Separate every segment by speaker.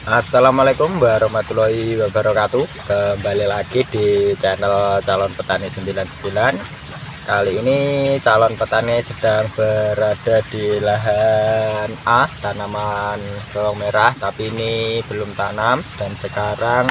Speaker 1: Assalamualaikum warahmatullahi wabarakatuh. Kembali lagi di channel Calon Petani 99. Kali ini calon petani sedang berada di lahan A, tanaman bawang merah, tapi ini belum tanam. Dan sekarang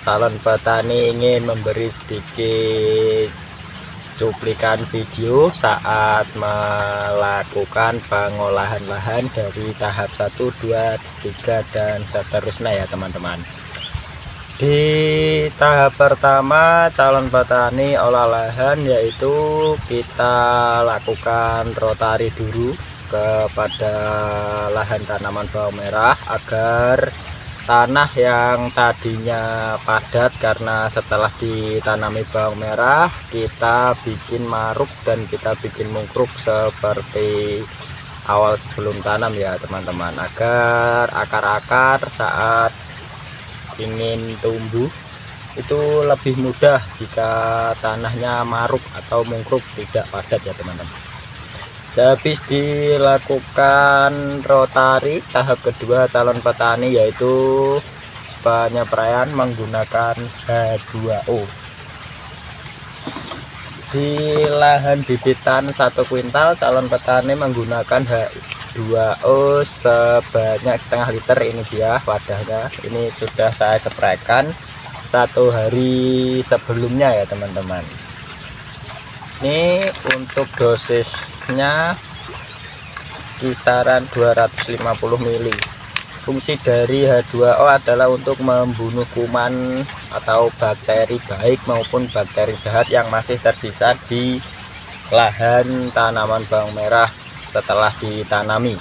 Speaker 1: calon petani ingin memberi sedikit cuplikan video saat melakukan pengolahan lahan dari tahap 1, 2, 3 dan seterusnya ya teman-teman. Di tahap pertama calon petani olah lahan, yaitu kita lakukan rotari dulu kepada lahan tanaman bawang merah agar tanah yang tadinya padat karena setelah ditanami bawang merah kita bikin maruk dan kita bikin mungkruk seperti awal sebelum tanam ya teman-teman, agar akar-akar saat ingin tumbuh itu lebih mudah jika tanahnya maruk atau mungkruk, tidak padat ya teman-teman. Habis dilakukan rotari tahap kedua calon petani, yaitu penyepraian menggunakan H2O. Di lahan bibitan 1 kuintal calon petani menggunakan H2O sebanyak setengah liter. Ini dia wadahnya, ini sudah saya spraykan 1 hari sebelumnya ya teman-teman. Ini untuk dosisnya kisaran 250 ml. Fungsi dari H2O adalah untuk membunuh kuman atau bakteri baik maupun bakteri jahat yang masih tersisa di lahan tanaman bawang merah setelah ditanami.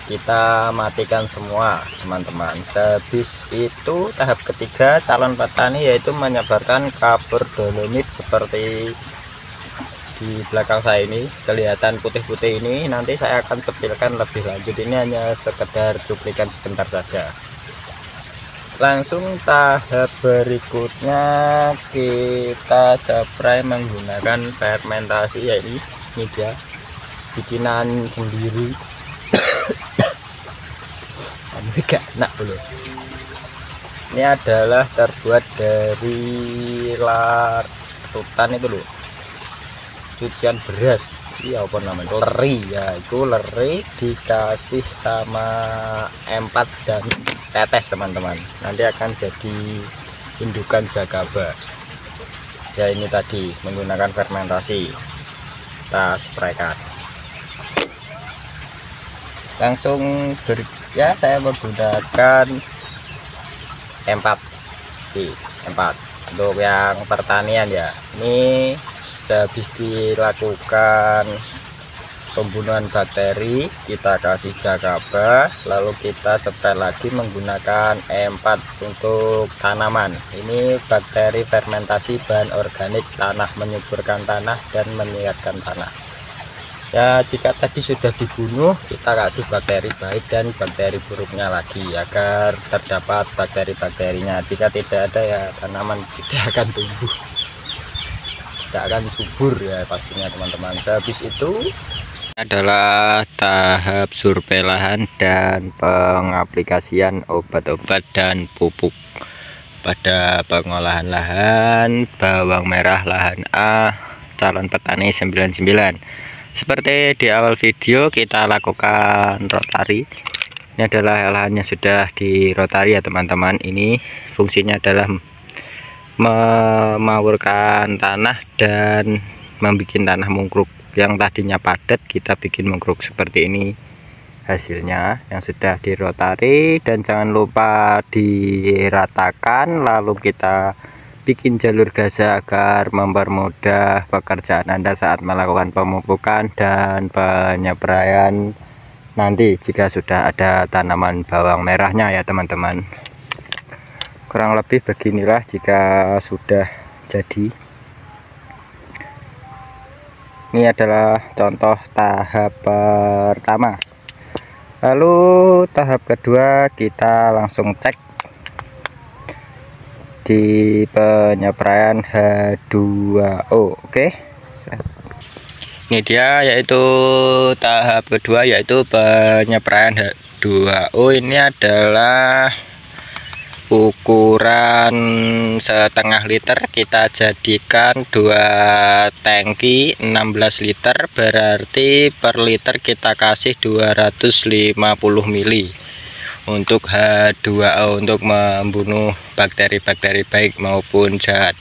Speaker 1: Kita matikan semua teman-teman. Habis itu tahap ketiga calon petani yaitu menyebarkan kapur dolomit seperti di belakang saya ini, kelihatan putih-putih ini. Nanti saya akan sepilkan lebih lanjut, ini hanya sekedar cuplikan sebentar saja. Langsung tahap berikutnya kita spray menggunakan fermentasi, ya ini dia bikinan sendiri. Enggak enak dulu. Ini adalah terbuat dari larutan itu loh, cucian beras, iya apa namanya, leri ya, itu leri dikasih sama M4 dan tetes teman-teman, nanti akan jadi indukan jagaba ya. Ini tadi menggunakan fermentasi, kita spraykan langsung ya. Saya menggunakan M4 untuk yang pertanian ya. Ini sehabis dilakukan pembunuhan bakteri kita kasih jagaba, lalu kita spray lagi menggunakan E4 untuk tanaman. Ini bakteri fermentasi bahan organik tanah, menyuburkan tanah dan menyehatkan tanah ya. Jika tadi sudah dibunuh, kita kasih bakteri baik dan bakteri buruknya lagi agar terdapat bakteri-bakterinya. Jika tidak ada ya tanaman tidak akan tumbuh, tidak akan subur ya pastinya teman-teman. Habis itu adalah tahap survei lahan dan pengaplikasian obat-obat dan pupuk pada pengolahan lahan bawang merah lahan A calon petani 99. Seperti di awal video kita lakukan rotari. Ini adalah lahannya sudah di rotari ya teman-teman. Ini fungsinya adalah memawurkan tanah dan membuat tanah mungkruk. Yang tadinya padat kita bikin mungkruk seperti ini hasilnya yang sudah dirotari. Dan jangan lupa diratakan, lalu kita bikin jalur gaza agar mempermudah pekerjaan Anda saat melakukan pemupukan dan penyepraian nanti jika sudah ada tanaman bawang merahnya ya teman-teman. Kurang lebih beginilah jika sudah jadi. Ini adalah contoh tahap pertama. Lalu tahap kedua kita langsung cek di penyepraian H2O. Oke, ini dia yaitu tahap kedua, yaitu penyepraian H2O. Ini adalah ukuran setengah liter, kita jadikan 2 tangki 16 liter, berarti per liter kita kasih 250 mili untuk H2O untuk membunuh bakteri-bakteri baik maupun jahat.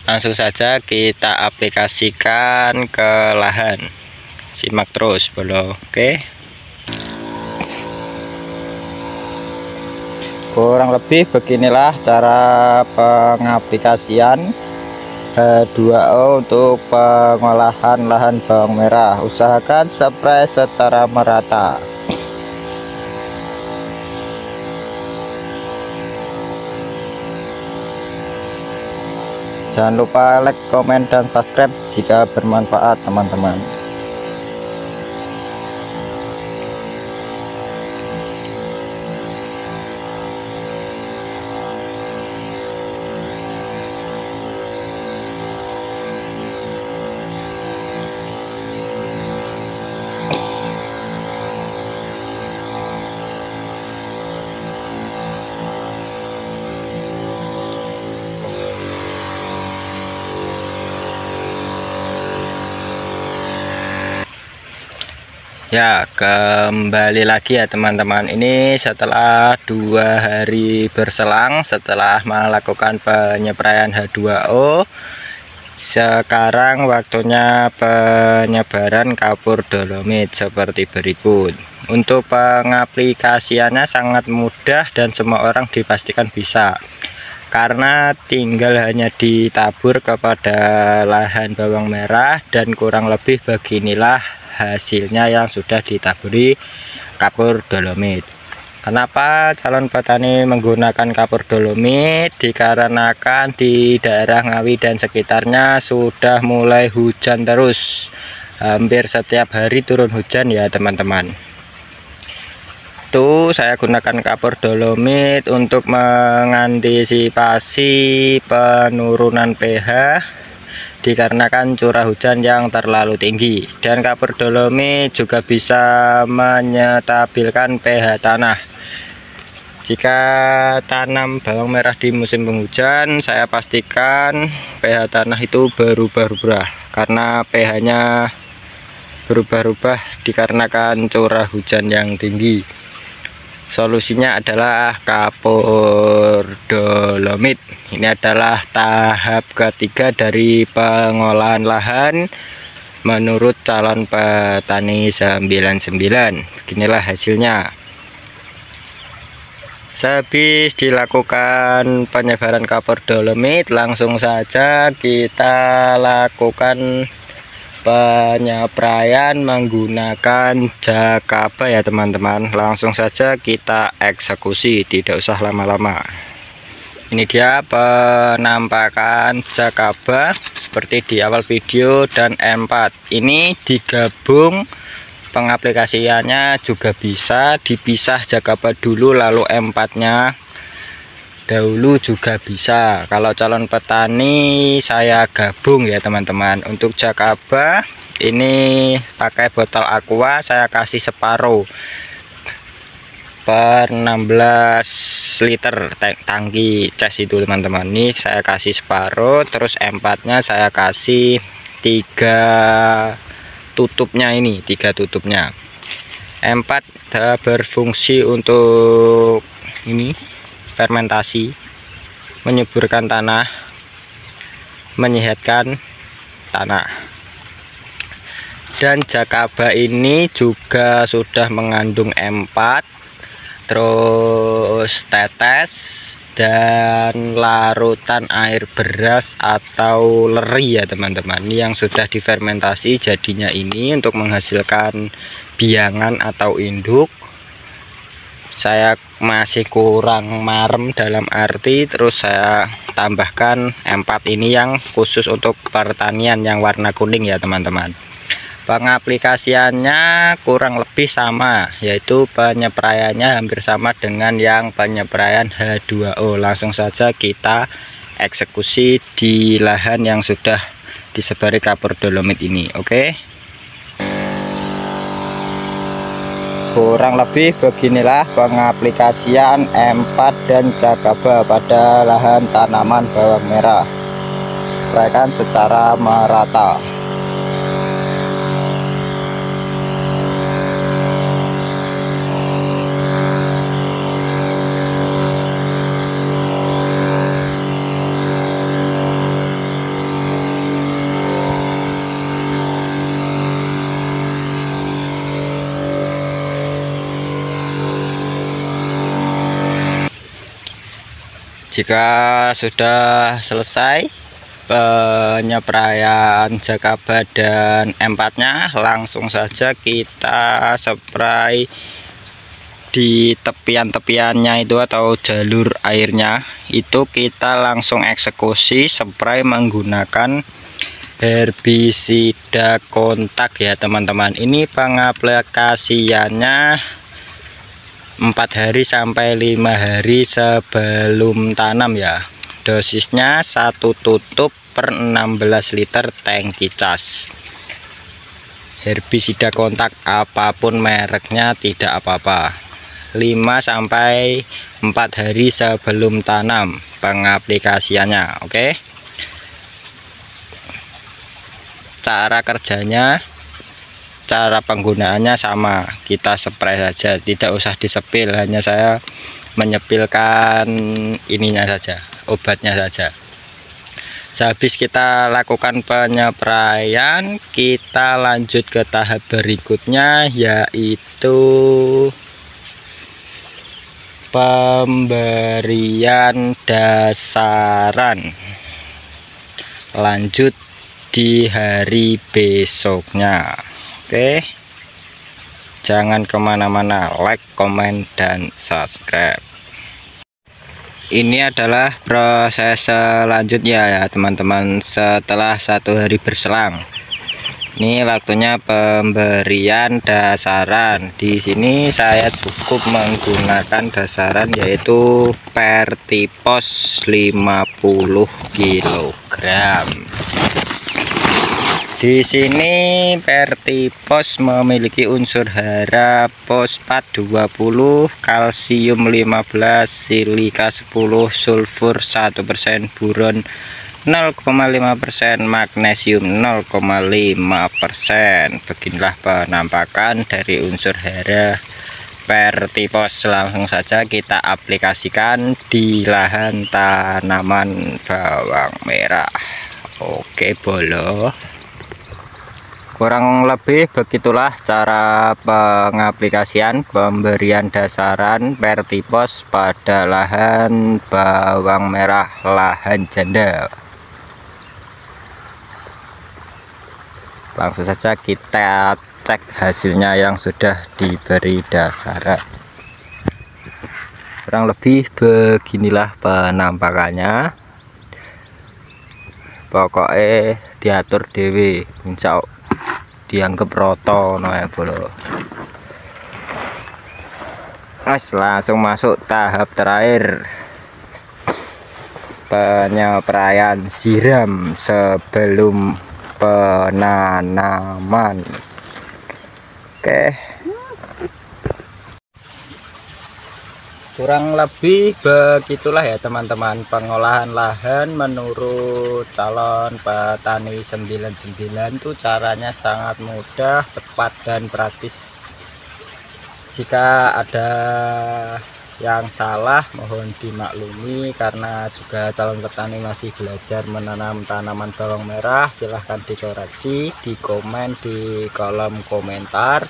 Speaker 1: Langsung saja kita aplikasikan ke lahan. Simak terus bolo. Oke, kurang lebih beginilah cara pengaplikasian H2O untuk pengolahan lahan bawang merah. Usahakan spray secara merata. Jangan lupa like, komen, dan subscribe jika bermanfaat teman-teman. Ya, kembali lagi ya teman-teman. Ini setelah 2 hari berselang setelah melakukan penyepraian H2O, sekarang waktunya penyebaran kapur dolomit seperti berikut. Untuk pengaplikasiannya sangat mudah dan semua orang dipastikan bisa, karena tinggal hanya ditabur kepada lahan bawang merah dan kurang lebih beginilah hasilnya yang sudah ditaburi kapur dolomit. Kenapa calon petani menggunakan kapur dolomit? Dikarenakan di daerah Ngawi dan sekitarnya sudah mulai hujan terus, hampir setiap hari turun hujan ya teman-teman. Tuh, saya gunakan kapur dolomit untuk mengantisipasi penurunan pH dikarenakan curah hujan yang terlalu tinggi, dan kapur dolomit juga bisa menyetabilkan pH tanah. Jika tanam bawang merah di musim penghujan, saya pastikan pH tanah itu berubah-ubah karena pH-nya berubah-ubah dikarenakan curah hujan yang tinggi. Solusinya adalah kapur dolomit. Ini adalah tahap ketiga dari pengolahan lahan menurut calon petani 99. Beginilah hasilnya. Sehabis dilakukan penyebaran kapur dolomit, langsung saja kita lakukan penyepraian menggunakan Jakaba ya teman-teman. Langsung saja kita eksekusi, tidak usah lama-lama. Ini dia penampakan Jakaba seperti di awal video, dan M4 ini digabung pengaplikasiannya juga bisa dipisah, Jakaba dulu lalu M4 nya dahulu juga bisa. Kalau calon petani saya gabung ya teman-teman. Untuk Jakaba ini pakai botol aqua, saya kasih separuh per 16 liter tangki cas itu teman-teman. Ini saya kasih separuh, terus M4 nya saya kasih 3 tutupnya, ini 3 tutupnya. M4 berfungsi untuk ini fermentasi, menyuburkan tanah, menyehatkan tanah. Dan Jakaba ini juga sudah mengandung M4, terus tetes dan larutan air beras atau leri ya teman-teman. Ini yang sudah difermentasi jadinya ini untuk menghasilkan biangan atau induk. Saya masih kurang marem dalam arti, terus saya tambahkan M4 ini yang khusus untuk pertanian yang warna kuning ya teman-teman. Pengaplikasiannya kurang lebih sama, yaitu penyepraiannya hampir sama dengan yang penyepraian H2O. Langsung saja kita eksekusi di lahan yang sudah disebari kapur dolomit ini. Oke. Kurang lebih beginilah pengaplikasian M4 dan Jagaba pada lahan tanaman bawang merah. Uraikan secara merata. Jika sudah selesai penyepraian Jagaba dan M4-nya, langsung saja kita spray di tepian-tepiannya itu atau jalur airnya. Itu kita langsung eksekusi spray menggunakan herbisida kontak ya teman-teman. Ini pengaplikasiannya 4 hari sampai 5 hari sebelum tanam ya. Dosisnya 1 tutup per 16 liter tangki cas. Herbisida kontak apapun mereknya tidak apa-apa. 5 sampai 4 hari sebelum tanam pengaplikasiannya, oke. Cara kerjanya, cara penggunaannya sama, kita spray saja, tidak usah disepil, hanya saya menyepilkan ininya saja, obatnya saja. Sehabis kita lakukan penyepraian, kita lanjut ke tahap berikutnya, yaitu pemberian dasaran. Lanjut di hari besoknya. Oke, jangan kemana-mana, like, komen, dan subscribe. Ini adalah proses selanjutnya ya teman-teman, setelah 1 hari berselang. Ini waktunya pemberian dasaran. Di sini saya cukup menggunakan dasaran yaitu Pertipos 50 kg. Di sini Pertipos memiliki unsur hara fosfat 20, kalsium 15, silika 10, sulfur 1%, buron 0,5%, magnesium 0,5%. Beginilah penampakan dari unsur hara Pertipos. Langsung saja kita aplikasikan di lahan tanaman bawang merah. Oke bolo. Kurang lebih begitulah cara pengaplikasian pemberian dasaran Pertipos pada lahan bawang merah lahan janda. Langsung saja kita cek hasilnya yang sudah diberi dasaran. Kurang lebih beginilah penampakannya. Pokoknya diatur dewe, insya Allah dianggap roto no ya bolo. Langsung masuk tahap terakhir, penyepraian siram sebelum penanaman. Oke, kurang lebih begitulah ya teman-teman pengolahan lahan menurut calon petani 99 itu caranya sangat mudah, cepat, dan praktis. Jika ada yang salah mohon dimaklumi, karena juga calon petani masih belajar menanam tanaman bawang merah. Silahkan dikoreksi, di komen di kolom komentar.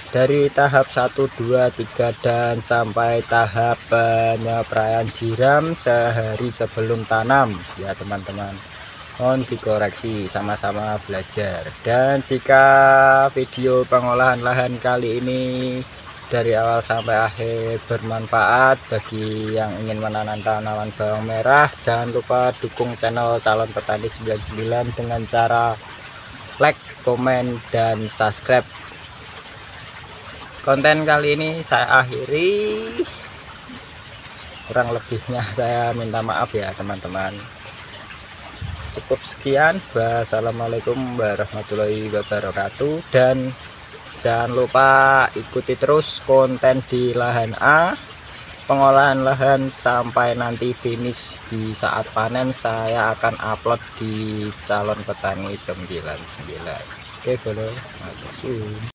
Speaker 1: Dari tahap 1, 2, 3 dan sampai tahap penyepraian siram sehari sebelum tanam ya teman-teman, mohon dikoreksi, sama-sama belajar. Dan jika video pengolahan lahan kali ini dari awal sampai akhir bermanfaat bagi yang ingin menanam tanaman bawang merah, jangan lupa dukung channel calon petani 99 dengan cara like, komen, dan subscribe. Konten kali ini saya akhiri, kurang lebihnya saya minta maaf ya teman-teman. Cukup sekian, wassalamualaikum warahmatullahi wabarakatuh, dan Jangan lupa ikuti terus konten di lahan A, pengolahan lahan sampai nanti finish. Di saat panen saya akan upload di calon petani 99. Oke, boleh.